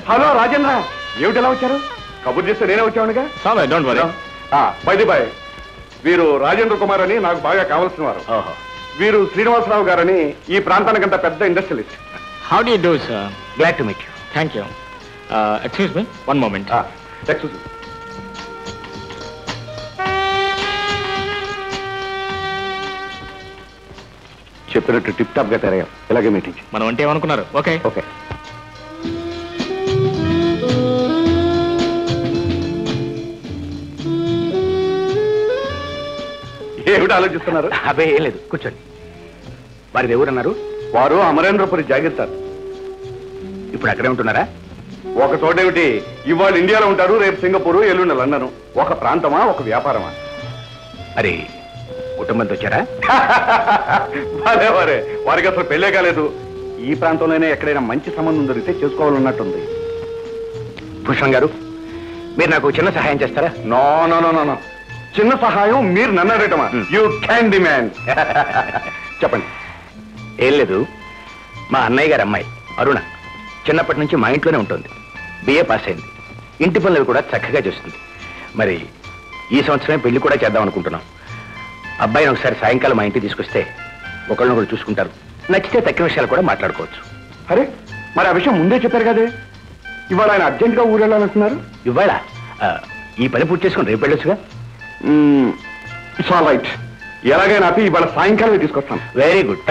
Hello Rajendra, ఏమిటి ఎలా వచ్చారు? కబుర్ చేస్తే నేనే వచ్చానుగా. బై బై, వీరు రాజేంద్ర కుమార్ అని నాకు బాగా కావాల్సిన వారు. వీరు శ్రీనివాసరావు గారని ఈ ప్రాంతానికంత పెద్ద industrialist. How do you do sir? Glad to meet you. Thank you. Excuse me, one moment. చెప్పినట్టు టిప్ టాప్ గా తయారయ్యాం. ఇలాగే మీటింగ్. మనం అంటే ఏమనుకున్నారు? Okay okay. ఏమిటి ఆలోచిస్తున్నారు? అదే ఏం లేదు, కూర్చోండి. వారిది ఎవరన్నారు? వారు అమరేంద్రపురి జాగీర్ సార్. ఇప్పుడు అక్కడే ఉంటున్నారా? ఒక చోటేమిటి, ఇవాళ ఇండియాలో ఉంటారు, రేపు సింగపూర్, ఎల్లుండి లండన్. ఒక ప్రాంతమా, ఒక వ్యాపారమా? మరి కుటుంబంతో వచ్చారా? వారే వారికి అసలు పెళ్ళే కాలేదు. ఈ ప్రాంతంలోనే ఎక్కడైనా మంచి సంబంధం దొరికితే చేసుకోవాలన్నట్టుంది. భూషణ్ గారు, మీరు నాకు చిన్న సహాయం చేస్తారా? నో నో నో నో, చిన్న సహాయం మీరు నన్ను అడగటమా? You can demand. చెప్పండి. ఏం లేదు, మా అన్నయ్య గారి అమ్మాయి అరుణ చిన్నప్పటి నుంచి మా ఇంట్లోనే ఉంటుంది. బిఏ పాస్ అయింది. ఇంటి పనులు కూడా చక్కగా చేస్తుంది. మరి ఈ సంవత్సరమే పెళ్లి కూడా చేద్దాం అనుకుంటున్నాం. అబ్బాయిని ఒకసారి సాయంకాలం మా ఇంటికి తీసుకొస్తే ఒకళ్ళనొకళ్ళు చూసుకుంటారు. నచ్చితే తక్కిన విషయాలు కూడా మాట్లాడుకోవచ్చు. అరే, మరి ఆ విషయం ముందే చెప్పారు కదే. ఇవాళ ఆయన అర్జెంట్గా ఊరు వెళ్ళాలంటున్నారు. ఇవాళ ఈ పని పూర్తి చేసుకుని రేపు వెళ్ళొచ్చుగా. It's all right. ఎలాగైనా ఇవాళ సాయంకాలం తీసుకొస్తాను. Very good.